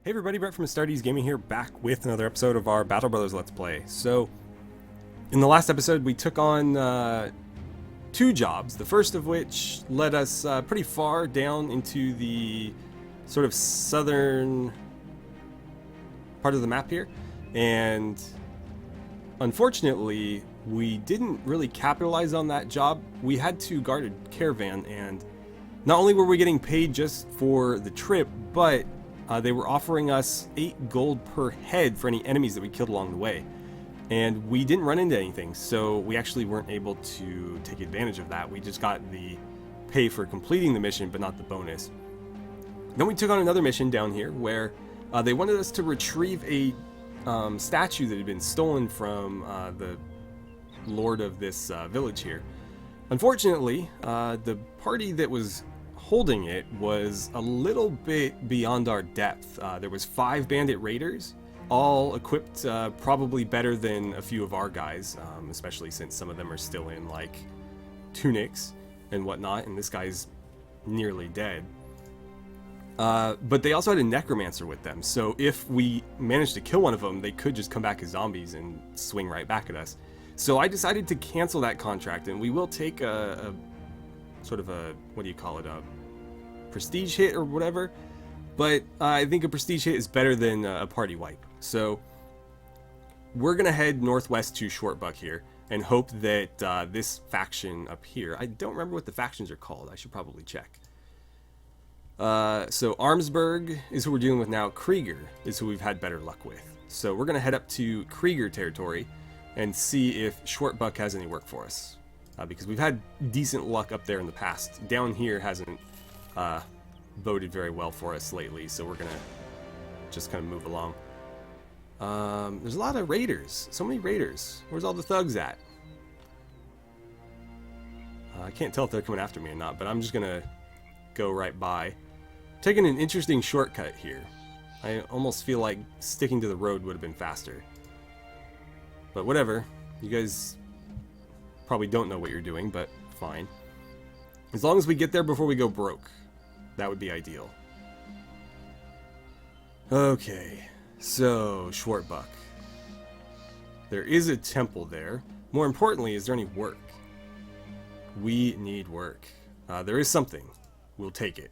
Hey everybody, Brett from AstartesGaming here, back with another episode of our Battle Brothers Let's Play. So, in the last episode we took on two jobs, the first of which led us pretty far down into the sort of southern part of the map here, and unfortunately we didn't really capitalize on that job. We had to guard a caravan, and not only were we getting paid just for the trip, but they were offering us 8 gold per head for any enemies that we killed along the way. And we didn't run into anything, so we actually weren't able to take advantage of that. We just got the pay for completing the mission, but not the bonus. Then we took on another mission down here where they wanted us to retrieve a statue that had been stolen from the lord of this village here. Unfortunately, the party that was holding it was a little bit beyond our depth. There was 5 bandit raiders, all equipped probably better than a few of our guys, especially since some of them are still in like tunics and whatnot, and this guy's nearly dead. But they also had a necromancer with them, so if we managed to kill one of them, they could just come back as zombies and swing right back at us. So I decided to cancel that contract, and we will take a sort of a, what do you call it, a prestige hit or whatever, but I think a prestige hit is better than a party wipe. So we're gonna head northwest to Schwartbuck here and hope that this faction up here, I don't remember what the factions are called, I should probably check. So Armsburg is who we're dealing with now. Krieger is who we've had better luck with. So we're gonna head up to Krieger territory and see if Schwartbuck has any work for us. Because we've had decent luck up there in the past. Down here hasn't voted very well for us lately, so we're gonna just kind of move along. There's a lot of raiders. So many raiders. Where's all the thugs at? I can't tell if they're coming after me or not, but I'm just gonna go right by. Taking an interesting shortcut here. I almost feel like sticking to the road would have been faster. But whatever. You guys probably don't know what you're doing, but fine. As long as we get there before we go broke, that would be ideal. Okay, so Schwartbuck. There is a temple there. More importantly, is there any work? We need work. There is something. We'll take it.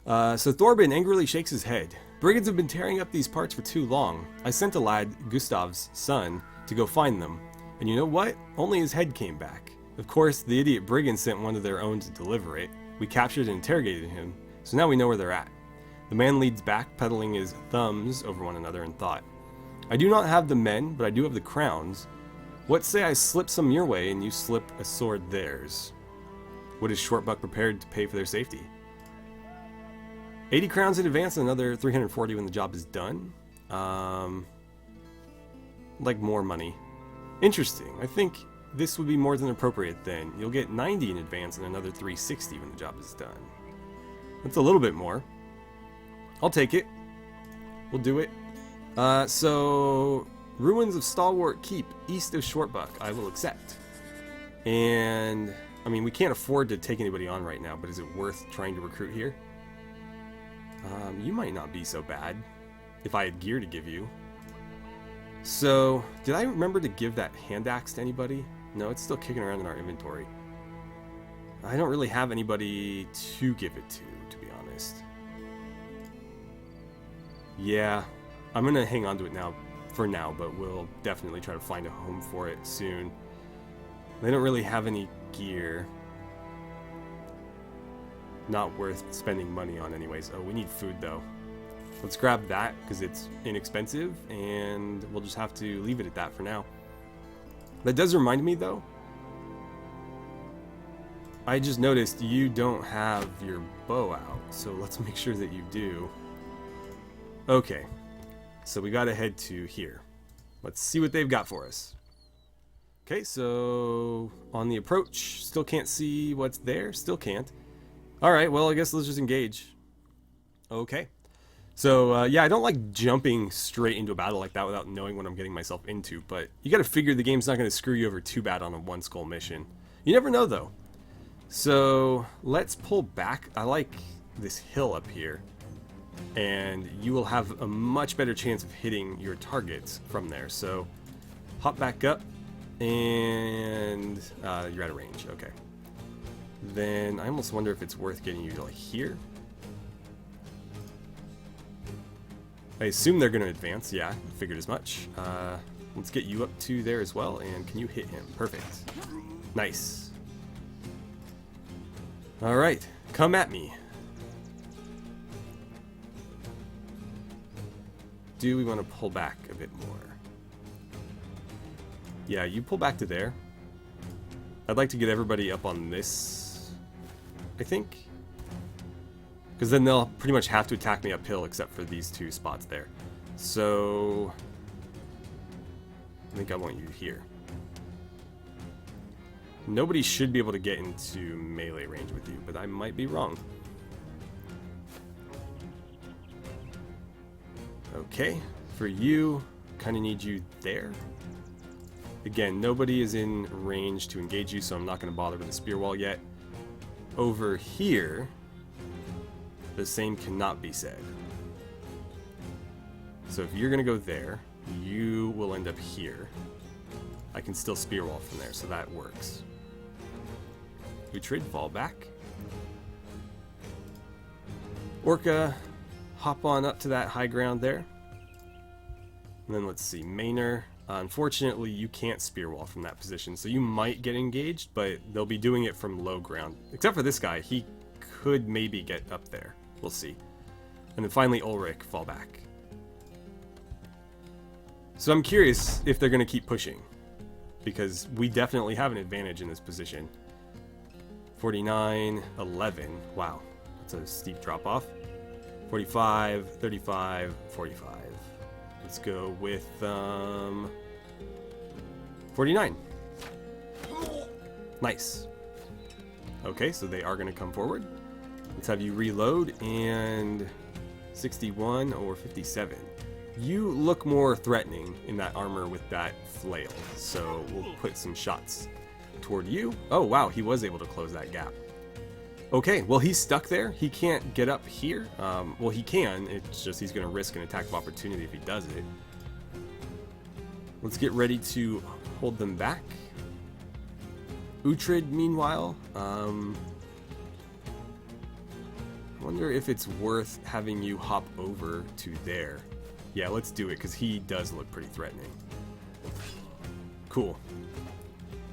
So Thorben angrily shakes his head. Brigands have been tearing up these parts for too long. I sent a lad, Gustav's son, to go find them. And you know what? Only his head came back. Of course, the idiot brigands sent one of their own to deliver it. We captured and interrogated him, so now we know where they're at. The man leads back, peddling his thumbs over one another in thought. I do not have the men, but I do have the crowns. What say I slip some your way and you slip a sword theirs? What is Schwartbuck prepared to pay for their safety? 80 crowns in advance and another 340 when the job is done. Like more money. Interesting. I think this would be more than appropriate then. You'll get 90 in advance and another 360 when the job is done. That's a little bit more. I'll take it. We'll do it. So, ruins of Stalwart Keep, east of Schwartbuck. I will accept. And, I mean, we can't afford to take anybody on right now, but is it worth trying to recruit here? You might not be so bad, if I had gear to give you. So, did I remember to give that hand axe to anybody? No, it's still kicking around in our inventory. I don't really have anybody to give it to be honest. Yeah, I'm gonna hang on to it now, for now, but we'll definitely try to find a home for it soon. They don't really have any gear. Not worth spending money on anyways. Oh, we need food though. Let's grab that because it's inexpensive, and we'll just have to leave it at that for now. That does remind me though, I just noticed you don't have your bow out, so let's make sure that you do. Okay, so we gotta head to here. Let's see what they've got for us. Okay, so on the approach, still can't see what's there, still can't. Alright, well I guess let's just engage. Okay. So, yeah, I don't like jumping straight into a battle like that without knowing what I'm getting myself into, but you gotta figure the game's not gonna screw you over too bad on a one-skull mission. You never know, though. So, let's pull back. I like this hill up here. and you will have a much better chance of hitting your targets from there. So hop back up, and you're out of range. Okay. Then I almost wonder if it's worth getting you to like here. I assume they're going to advance. Yeah, figured as much. Let's get you up to there as well, and can you hit him? Perfect. Nice. All right, come at me. Do we want to pull back a bit more? Yeah, you pull back to there. I'd like to get everybody up on this, I think. Because then they'll pretty much have to attack me uphill except for these two spots there. So I think I want you here. Nobody should be able to get into melee range with you, but I might be wrong. Okay, for you, kind of need you there. Again, nobody is in range to engage you, so I'm not going to bother with the spear wall yet. Over here, the same cannot be said. So if you're going to go there, you will end up here. I can still spear wall from there, so that works. Uhtred, fall back. Orca, hop on up to that high ground there. And then let's see, Maynor. Unfortunately, you can't spear wall from that position, so you might get engaged, but they'll be doing it from low ground. Except for this guy, he could maybe get up there. We'll see. And then finally, Ulrich, fall back. So I'm curious if they're going to keep pushing, because we definitely have an advantage in this position. 49, 11. Wow, that's a steep drop off. 45, 35, 45. Let's go with 49. Nice. Okay, so they are going to come forward. Let's have you reload, and 61 or 57. You look more threatening in that armor with that flail, so we'll put some shots toward you. Oh wow, he was able to close that gap. Okay, well he's stuck there. He can't get up here. Well, he can. It's just he's going to risk an attack of opportunity if he does it. Let's get ready to hold them back. Uhtred, meanwhile, I wonder if it's worth having you hop over to there. Yeah, let's do it, because he does look pretty threatening. Cool.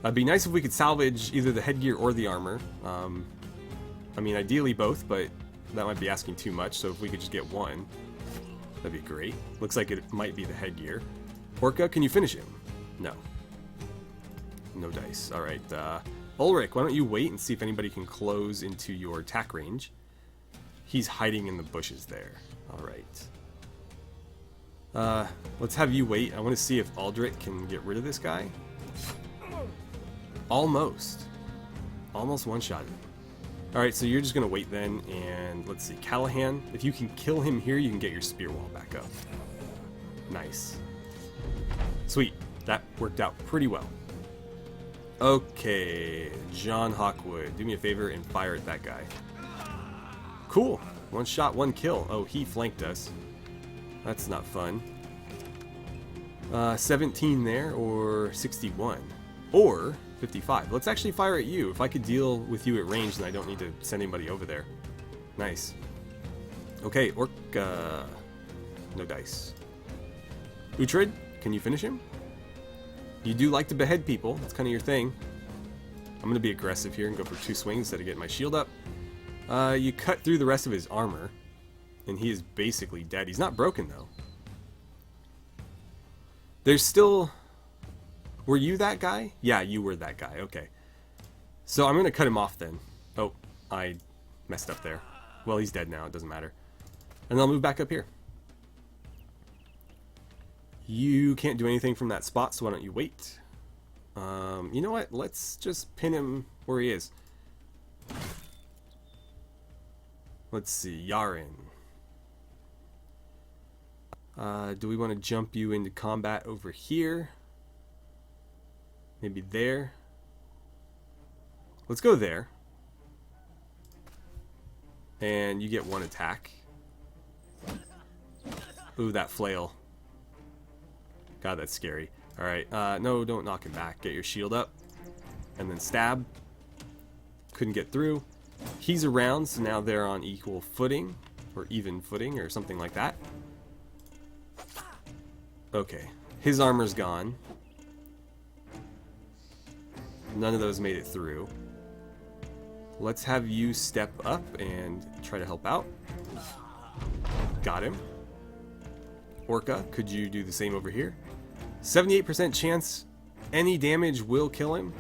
It'd be nice if we could salvage either the headgear or the armor. I mean, ideally both, but that might be asking too much, so if we could just get one, that'd be great. Looks like it might be the headgear. Orca, can you finish him? No. No dice. Alright, Ulrich, why don't you wait and see if anybody can close into your attack range. He's hiding in the bushes there. Alright. Let's have you wait. I want to see if Aldrich can get rid of this guy. Almost. Almost one-shotted. Alright, so you're just going to wait then, and let's see. Callahan, if you can kill him here, you can get your spear wall back up. Nice. Sweet. That worked out pretty well. Okay, John Hawkwood, do me a favor and fire at that guy. Cool. One shot, one kill. Oh, he flanked us. That's not fun. 17 there, or 61. Or 55. Let's actually fire at you. If I could deal with you at range, then I don't need to send anybody over there. Nice. Okay, Orca. No dice. Uhtred, can you finish him? You do like to behead people. That's kind of your thing. I'm going to be aggressive here and go for 2 swings instead of getting my shield up. You cut through the rest of his armor, and he is basically dead. He's not broken, though. There's still... Were you that guy? Yeah, you were that guy. Okay. So I'm going to cut him off then. Oh, I messed up there. Well, he's dead now. It doesn't matter. And I'll move back up here. You can't do anything from that spot, so why don't you wait? You know what? Let's just pin him where he is. Let's see. Yaren. Do we want to jump you into combat over here? Maybe there? Let's go there. And you get 1 attack. Ooh, that flail. God, that's scary. Alright, no, don't knock him back. Get your shield up. And then stab. Couldn't get through. He's around, so now they're on equal footing. Or even footing, or something like that. Okay. His armor's gone. None of those made it through. Let's have you step up and try to help out. Got him. Orca, could you do the same over here? 78% chance any damage will kill him.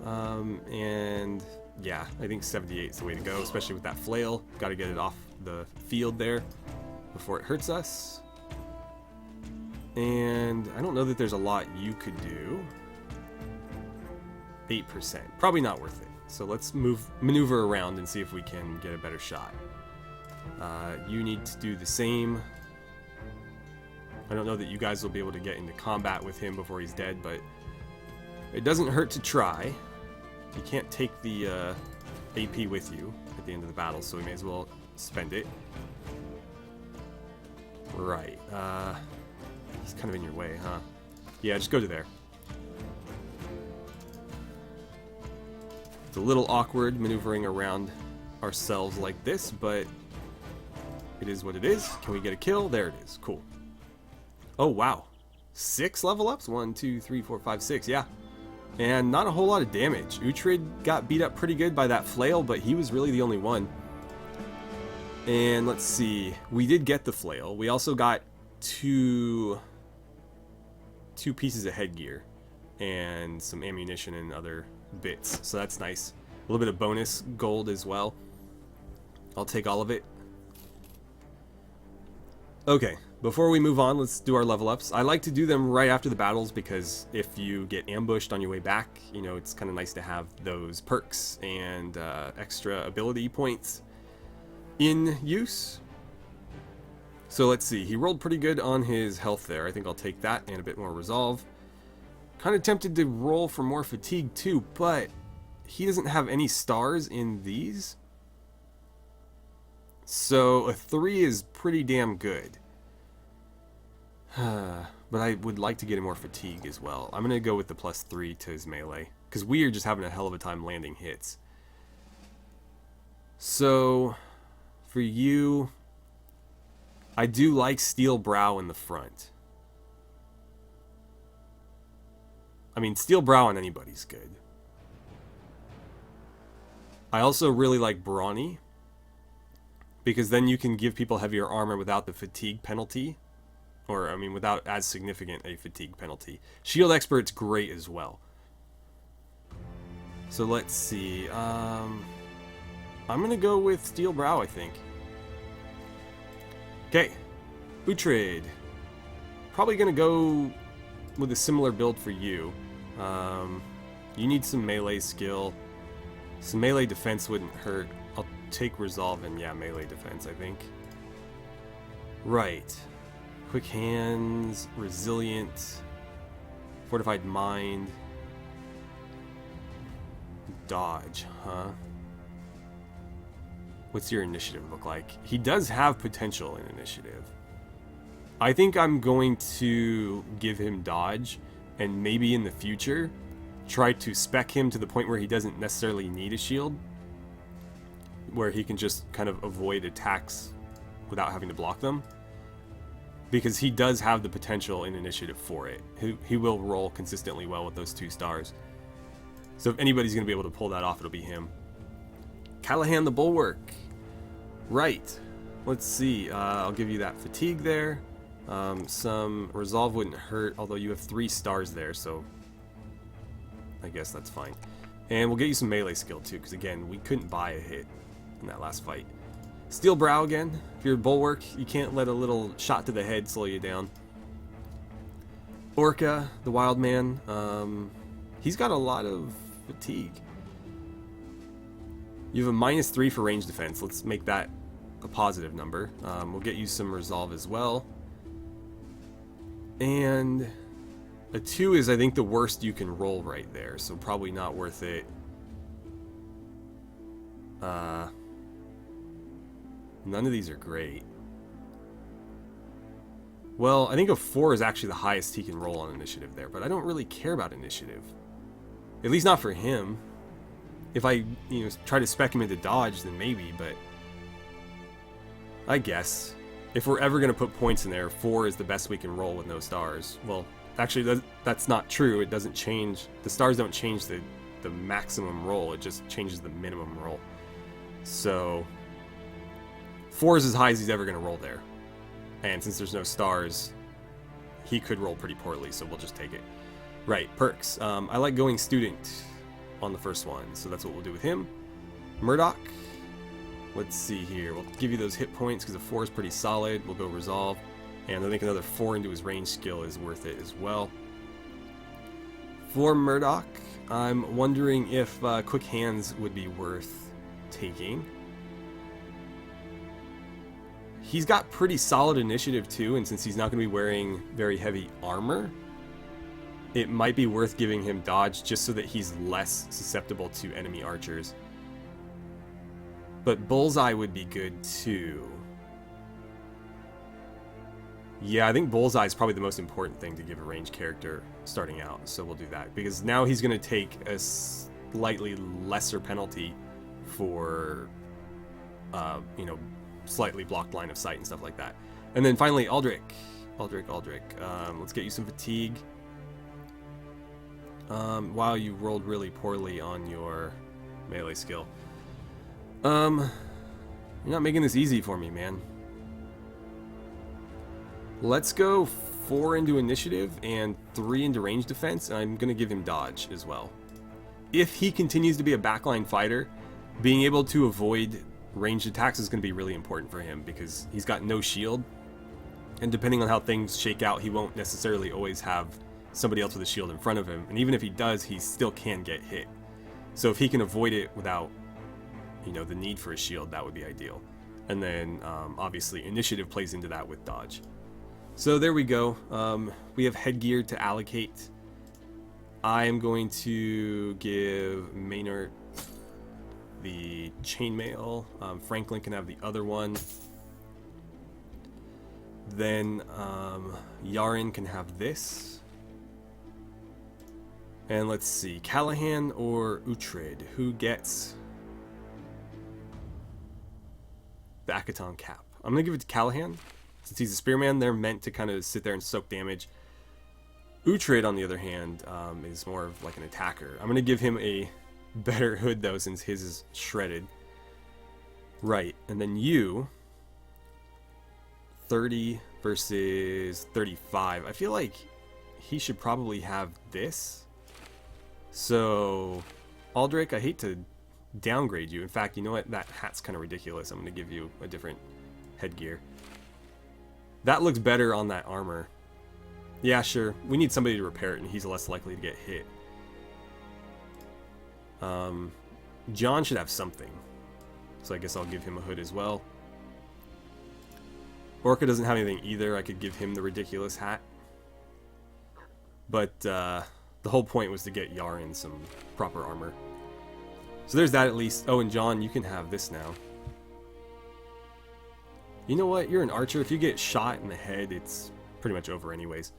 And yeah, I think 78 is the way to go, especially with that flail. Got to get it off the field there before it hurts us. And I don't know that there's a lot you could do. 8%. Probably not worth it. So let's maneuver around and see if we can get a better shot. You need to do the same. I don't know that you guys will be able to get into combat with him before he's dead, but it doesn't hurt to try. You can't take the AP with you at the end of the battle, so we may as well spend it. Right. He's kind of in your way, huh? Yeah, just go to there. It's a little awkward maneuvering around ourselves like this, but it is what it is. Can we get a kill? There it is. Cool. Oh, wow. 6 level ups? 1, 2, 3, 4, 5, 6. Yeah. And not a whole lot of damage. Uhtred got beat up pretty good by that flail, but he was really the only one. And let's see. We did get the flail. We also got two pieces of headgear and some ammunition and other bits. So that's nice. A little bit of bonus gold as well. I'll take all of it. Okay, before we move on, let's do our level ups. I like to do them right after the battles because if you get ambushed on your way back, you know, it's kind of nice to have those perks and extra ability points in use. So let's see, he rolled pretty good on his health there. I think I'll take that and a bit more resolve. Kind of tempted to roll for more fatigue too, but he doesn't have any stars in these. So a 3 is pretty damn good. But I would like to get him more fatigue as well. I'm going to go with the +3 to his melee, because we are just having a hell of a time landing hits. So for you, I do like Steel Brow in the front. I mean, Steel Brow on anybody's good. I also really like Brawny, because then you can give people heavier armor without the fatigue penalty. Or, I mean, without as significant a fatigue penalty. Shield Expert's great as well. So let's see. I'm going to go with Steel Brow, I think. Okay. Uhtred. Probably going to go with a similar build for you. You need some melee skill. Some melee defense wouldn't hurt. I'll take Resolve and, yeah, melee defense, I think. Right. Quick hands, resilient, fortified mind, dodge, huh? What's your initiative look like? He does have potential in initiative. I think I'm going to give him dodge, and maybe in the future, try to spec him to the point where he doesn't necessarily need a shield, where he can just kind of avoid attacks without having to block them. Because he does have the potential in initiative for it. He will roll consistently well with those 2 stars. So if anybody's going to be able to pull that off, it'll be him. Callahan the Bulwark. Right. Let's see. I'll give you that fatigue there. Some resolve wouldn't hurt, although you have 3 stars there, so I guess that's fine. And we'll get you some melee skill too, because again, we couldn't buy a hit in that last fight. Steel Brow again. If you're a Bulwark, you can't let a little shot to the head slow you down. Orca, the Wild Man. He's got a lot of fatigue. You have a -3 for range defense. Let's make that a positive number. We'll get you some resolve as well. And a 2 is, I think, the worst you can roll right there, so probably not worth it. None of these are great. Well, I think a 4 is actually the highest he can roll on initiative there, but I don't really care about initiative. At least not for him. If I, try to spec him into dodge, then maybe, but I guess if we're ever going to put points in there, 4 is the best we can roll with no stars. Well, actually, that's not true. It doesn't change. The stars don't change the maximum roll. It just changes the minimum roll. So 4 is as high as he's ever going to roll there. And since there's no stars, he could roll pretty poorly, so we'll just take it. Right, perks. I like going student on the first one, so that's what we'll do with him. Murdoch. Let's see here. We'll give you those hit points because a 4 is pretty solid. We'll go resolve. And I think another 4 into his range skill is worth it as well. For Murdoch, I'm wondering if Quick Hands would be worth taking. He's got pretty solid initiative too, and since he's not going to be wearing very heavy armor, it might be worth giving him dodge just so that he's less susceptible to enemy archers. But Bullseye would be good too. Yeah, I think Bullseye is probably the most important thing to give a ranged character starting out, so we'll do that. Because now he's going to take a slightly lesser penalty for, slightly blocked line of sight and stuff like that. And then finally, Aldrich. Let's get you some fatigue. Wow, you rolled really poorly on your melee skill. You're not making this easy for me, man. Let's go 4 into initiative and 3 into range defense, and I'm going to give him dodge as well. If he continues to be a backline fighter, being able to avoid ranged attacks is going to be really important for him because he's got no shield, and depending on how things shake out, he won't necessarily always have somebody else with a shield in front of him, and even if he does, he still can get hit. So if he can avoid it without, the need for a shield, that would be ideal. And then, obviously, initiative plays into that with dodge. So there we go. We have headgear to allocate. I am going to give Maynard the chainmail. Franklin can have the other one. Then Yaren can have this. And let's see, Callahan or Uhtred, who gets the Akaton cap? I'm going to give it to Callahan. Since he's a spearman, they're meant to kind of sit there and soak damage. Uhtred, on the other hand, is more of like an attacker. I'm going to give him a better hood, though, since his is shredded. Right, and then you, 30 versus 35. I feel like he should probably have this. So, Aldrich, I hate to downgrade you. In fact, you know what? That hat's kind of ridiculous. I'm going to give you a different headgear. That looks better on that armor. Yeah, sure. We need somebody to repair it, and he's less likely to get hit. John should have something. So I guess I'll give him a hood as well. Orca doesn't have anything either. I could give him the ridiculous hat. But the whole point was to get Yaren some proper armor. So there's that at least. Oh, and John, you can have this now. You know what? You're an archer. If you get shot in the head, it's pretty much over anyways.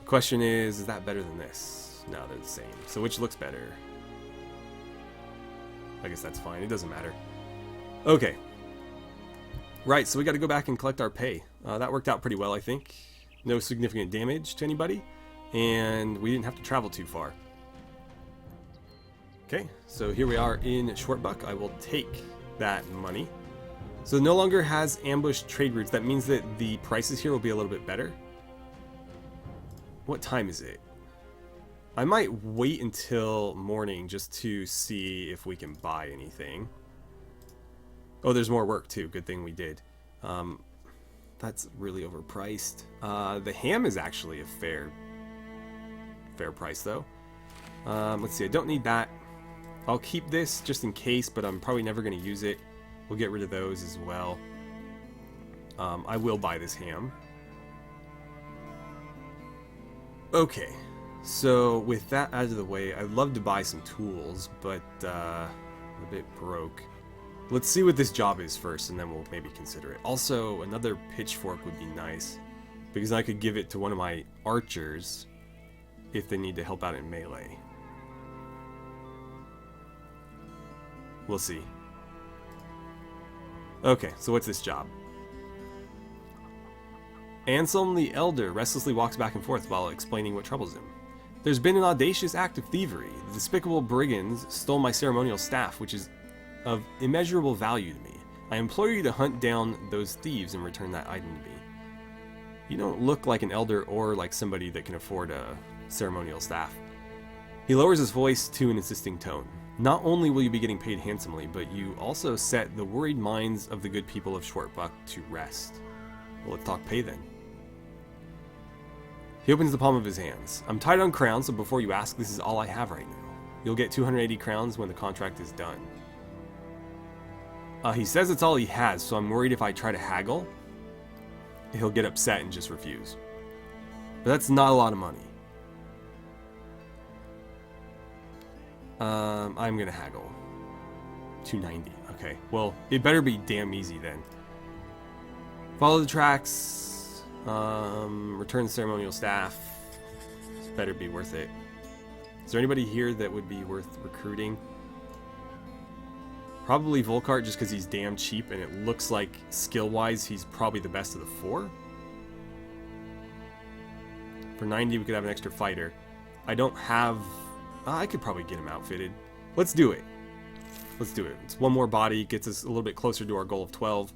The question is that better than this? No, they're the same. So which looks better? I guess that's fine. It doesn't matter. Okay. Right, so we got to go back and collect our pay. That worked out pretty well, I think. No significant damage to anybody. And we didn't have to travel too far. Okay, so here we are in Schwartbuck. I will take that money. So it no longer has ambushed trade routes. That means that the prices here will be a little bit better. What time is it? I might wait until morning just to see if we can buy anything. Oh, there's more work too. Good thing we did. That's really overpriced. The ham is actually a fair price though. Let's see, I don't need that. I'll keep this just in case, but I'm probably never going to use it. We'll get rid of those as well. I will buy this ham. Okay, so with that out of the way, I'd love to buy some tools, but I'm a bit broke. Let's see what this job is first, and then we'll maybe consider it. Also, another pitchfork would be nice, because I could give it to one of my archers if they need to help out in melee. We'll see. Okay, so what's this job? Anselm the Elder restlessly walks back and forth while explaining what troubles him. There's been an audacious act of thievery. The despicable brigands stole my ceremonial staff, which is of immeasurable value to me. I implore you to hunt down those thieves and return that item to me. You don't look like an elder or like somebody that can afford a ceremonial staff. He lowers his voice to an insisting tone. Not only will you be getting paid handsomely, but you also set the worried minds of the good people of Schwartbuck to rest. Well, let's talk pay then. He opens the palm of his hands. I'm tight on crowns, so before you ask, this is all I have right now. You'll get 280 crowns when the contract is done. He says it's all he has, so I'm worried if I try to haggle, he'll get upset and just refuse. But that's not a lot of money. I'm gonna haggle. 290. Okay. Well, it better be damn easy then. Follow the tracks. Return the ceremonial staff. This better be worth it. Is there anybody here that would be worth recruiting? Probably Volkart, just because he's damn cheap, and it looks like skill-wise he's probably the best of the four. For 90, we could have an extra fighter. I don't have... I could probably get him outfitted. Let's do it. Let's do it. It's one more body, gets us a little bit closer to our goal of 12.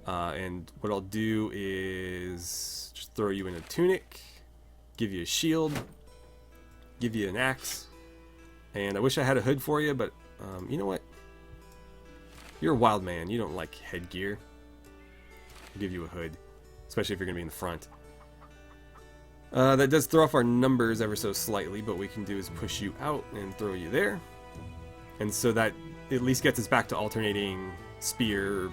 And what I'll do is just throw you in a tunic, give you a shield, give you an axe, and I wish I had a hood for you, but you know what? You're a wild man. You don't like headgear. I'll give you a hood, especially if you're going to be in the front. That does throw off our numbers ever so slightly, but what we can do is push you out and throw you there. And so that at least gets us back to alternating spear,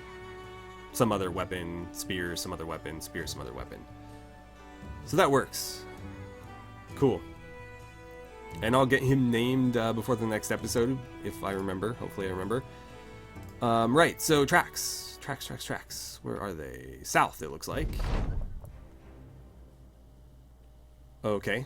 some other weapon, spear, some other weapon, spear, some other weapon. So that works. Cool. And I'll get him named before the next episode, if I remember. Hopefully I remember. Right, so tracks. Tracks. Where are they? South, it looks like. Okay.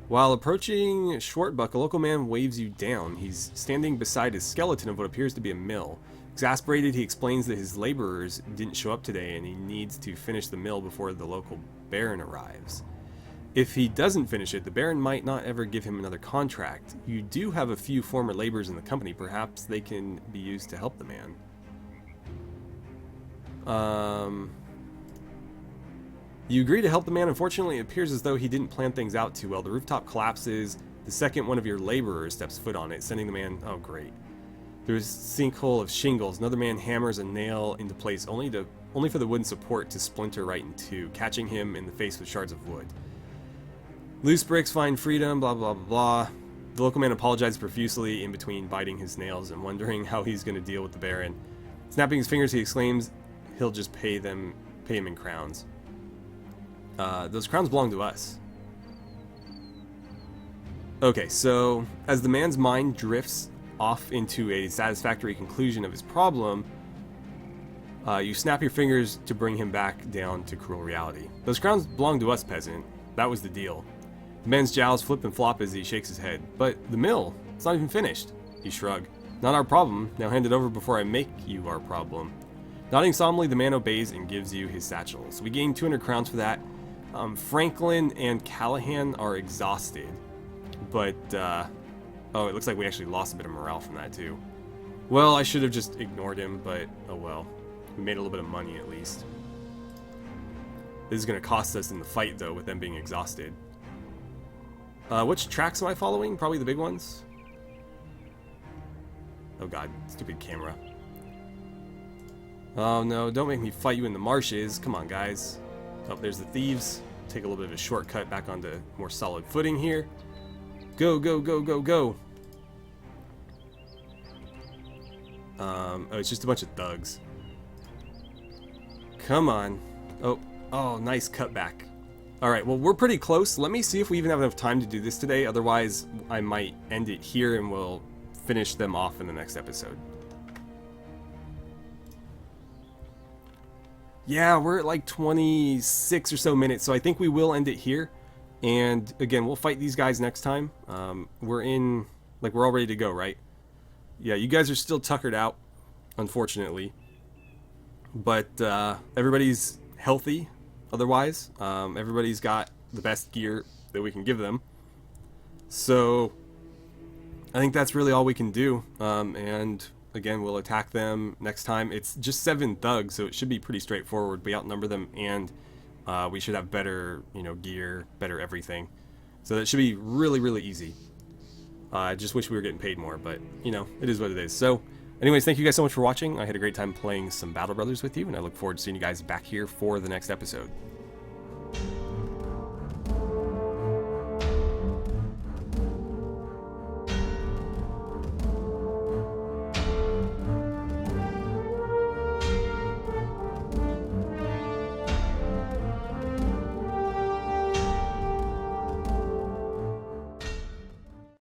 While approaching Schwartbuck, a local man waves you down. He's standing beside his skeleton of what appears to be a mill. Exasperated, he explains that his laborers didn't show up today and he needs to finish the mill before the local baron arrives. If he doesn't finish it, the baron might not ever give him another contract. You do have a few former laborers in the company. Perhaps they can be used to help the man. You agree to help the man. Unfortunately, it appears as though he didn't plan things out too well. The rooftop collapses. The second one of your laborers steps foot on it, sending the man... Oh, great. There's a sinkhole of shingles. Another man hammers a nail into place, only for the wooden support to splinter right in two, catching him in the face with shards of wood. Loose bricks find freedom, blah, blah, blah, blah. The local man apologizes profusely in between biting his nails and wondering how he's going to deal with the baron. Snapping his fingers, he exclaims he'll just pay him in crowns. Those crowns belong to us. Okay, so as the man's mind drifts off into a satisfactory conclusion of his problem, you snap your fingers to bring him back down to cruel reality. Those crowns belong to us, peasant. That was the deal. The man's jowls flip and flop as he shakes his head. But the mill, it's not even finished. He shrugged. Not our problem. Now hand it over before I make you our problem. Nodding solemnly, the man obeys and gives you his satchels. We gain 200 crowns for that. Franklin and Callahan are exhausted. But, oh, it looks like we actually lost a bit of morale from that, too. Well, I should have just ignored him, but oh well. We made a little bit of money, at least. This is going to cost us in the fight, though, with them being exhausted. Which tracks am I following? Probably the big ones? Oh god, stupid camera. Oh no, don't make me fight you in the marshes. Come on, guys. Oh, there's the thieves. Take a little bit of a shortcut back onto more solid footing here. Go, go, go, go, go. Oh, it's just a bunch of thugs. Come on. Oh, nice cutback. Alright, well, we're pretty close. Let me see if we even have enough time to do this today. Otherwise, I might end it here and we'll finish them off in the next episode. Yeah, we're at like 26 or so minutes, so I think we will end it here. And again, we'll fight these guys next time. We're all ready to go, right? Yeah, you guys are still tuckered out, unfortunately. But everybody's healthy otherwise. Everybody's got the best gear that we can give them. So I think that's really all we can do. And again, we'll attack them next time. It's just 7 thugs, so it should be pretty straightforward. We outnumber them, and we should have better, gear, better everything. So that should be really, really easy. I just wish we were getting paid more, but, it is what it is. So, anyways, thank you guys so much for watching. I had a great time playing some Battle Brothers with you, and I look forward to seeing you guys back here for the next episode.